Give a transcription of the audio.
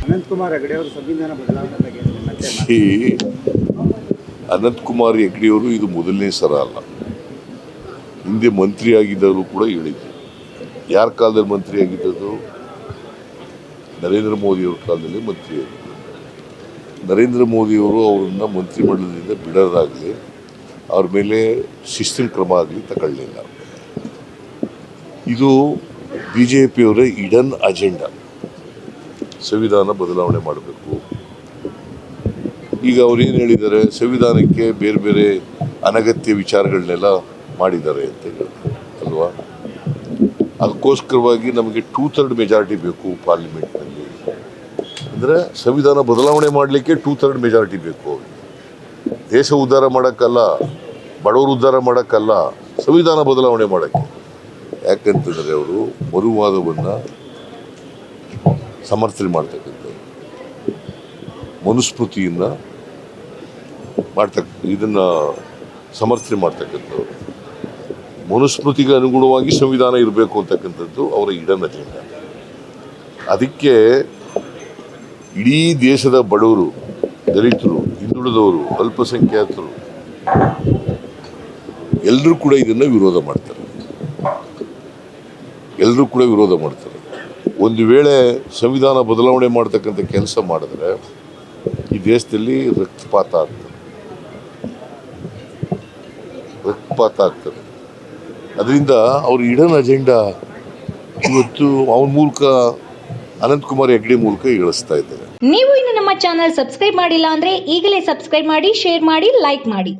ಅನಂತಕುಮಾರ್ ಹೆಗಡೆ ಅವರು ಸಂವಿಧಾನ ಬದಲಾವಣೆ ಬಗ್ಗೆ ಅನಂತಕುಮಾರ್ ಹೆಗಡೆಯವರು ಇದು ಮೊದಲನೇ ಸಲ ಅಲ್ಲ. ಹಿಂದೆ ಮಂತ್ರಿ ಆಗಿದ್ದರು ಕೂಡ ಹೇಳಿದ್ರು. ಯಾರ ಕಾಲದಲ್ಲಿ ಮಂತ್ರಿ ಆಗಿದ್ದದ್ದು? ನರೇಂದ್ರ ಮೋದಿಯವ್ರ ಕಾಲದಲ್ಲಿ ಮಂತ್ರಿ ಆಗಿದ್ದರು. ನರೇಂದ್ರ ಮೋದಿಯವರು ಅವರನ್ನು ಮಂತ್ರಿಮಂಡಲದಿಂದ ಬಿಡೋದಾಗಲಿ ಅವ್ರ ಮೇಲೆ ಶಿಸ್ತಿನ ಕ್ರಮ ಆಗಲಿ ತಗೊಳ್ಳಿಲ್ಲ. ಇದು BJPಯವರ ಇಡನ್ ಅಜೆಂಡಾ. ಸಂವಿಧಾನ ಬದಲಾವಣೆ ಮಾಡಬೇಕು. ಈಗ ಅವ್ರು ಏನು ಹೇಳಿದ್ದಾರೆ, ಸಂವಿಧಾನಕ್ಕೆ ಬೇರೆ ಬೇರೆ ಅನಗತ್ಯ ವಿಚಾರಗಳನ್ನೆಲ್ಲ ಮಾಡಿದ್ದಾರೆ ಅಂತ ಹೇಳ್ತಾರೆ ಅಲ್ವಾ. ಅದಕ್ಕೋಸ್ಕರವಾಗಿ ನಮಗೆ 2/3 ಮೆಜಾರಿಟಿ ಬೇಕು ಪಾರ್ಲಿಮೆಂಟ್ನಲ್ಲಿ. ಅಂದರೆ ಸಂವಿಧಾನ ಬದಲಾವಣೆ ಮಾಡಲಿಕ್ಕೆ 2/3 ಮೆಜಾರಿಟಿ ಬೇಕು. ದೇಶ ಉದ್ಧಾರ ಮಾಡೋಕ್ಕಲ್ಲ, ಬಡವರು ಉದ್ಧಾರ ಮಾಡೋಕ್ಕಲ್ಲ, ಸಂವಿಧಾನ ಬದಲಾವಣೆ ಮಾಡೋಕ್ಕೆ. ಯಾಕಂತಂದರೆ ಅವರು ಮರುವಾದವನ್ನು ಸಮರ್ಥನೆ ಮಾಡ್ತಕ್ಕಂಥದ್ದು, ಮನುಸ್ಮೃತಿಯನ್ನು ಇದನ್ನು ಸಮರ್ಥನೆ ಮಾಡ್ತಕ್ಕಂಥದ್ದು, ಮನುಸ್ಮೃತಿಗೆ ಅನುಗುಣವಾಗಿ ಸಂವಿಧಾನ ಇರಬೇಕು ಅಂತಕ್ಕಂಥದ್ದು ಅವರ ಇಡನ್ ಅಜೆಂಡಾ. ಅದಕ್ಕೆ ಇಡೀ ದೇಶದ ಬಡವರು, ದಲಿತರು, ಹಿಂದುಳಿದವರು, ಅಲ್ಪಸಂಖ್ಯಾತರು ಎಲ್ಲರೂ ಕೂಡ ಇದನ್ನು ವಿರೋಧ ಮಾಡ್ತಾರೆ. ಒಂದು ವೇಳೆ ಸಂವಿಧಾನ ಬದಲಾವಣೆ ಮಾಡ್ತಕ್ಕಂಥ ಕೆಲಸ ಮಾಡಿದ್ರೆ ಈ ದೇಶದಲ್ಲಿ ರಕ್ತಪಾತ ಆಗ್ತದೆ. ಅದರಿಂದ ಅವ್ರ ಇಡನ್ ಅಜೆಂಡಾ ಇವತ್ತು ಅವನ ಮೂಲಕ, ಅನಂತಕುಮಾರ್ ಹೆಗಡೆ ಮೂಲಕ ಹೇಳಿಸ್ತಾ ಇದ್ದಾರೆ. ನೀವು ಇನ್ನು ನಮ್ಮ ಚಾನಲ್ ಸಬ್ಸ್ಕ್ರೈಬ್ ಮಾಡಿಲ್ಲ ಅಂದ್ರೆ ಈಗಲೇ ಸಬ್ಸ್ಕ್ರೈಬ್ ಮಾಡಿ, ಶೇರ್ ಮಾಡಿ, ಲೈಕ್ ಮಾಡಿ.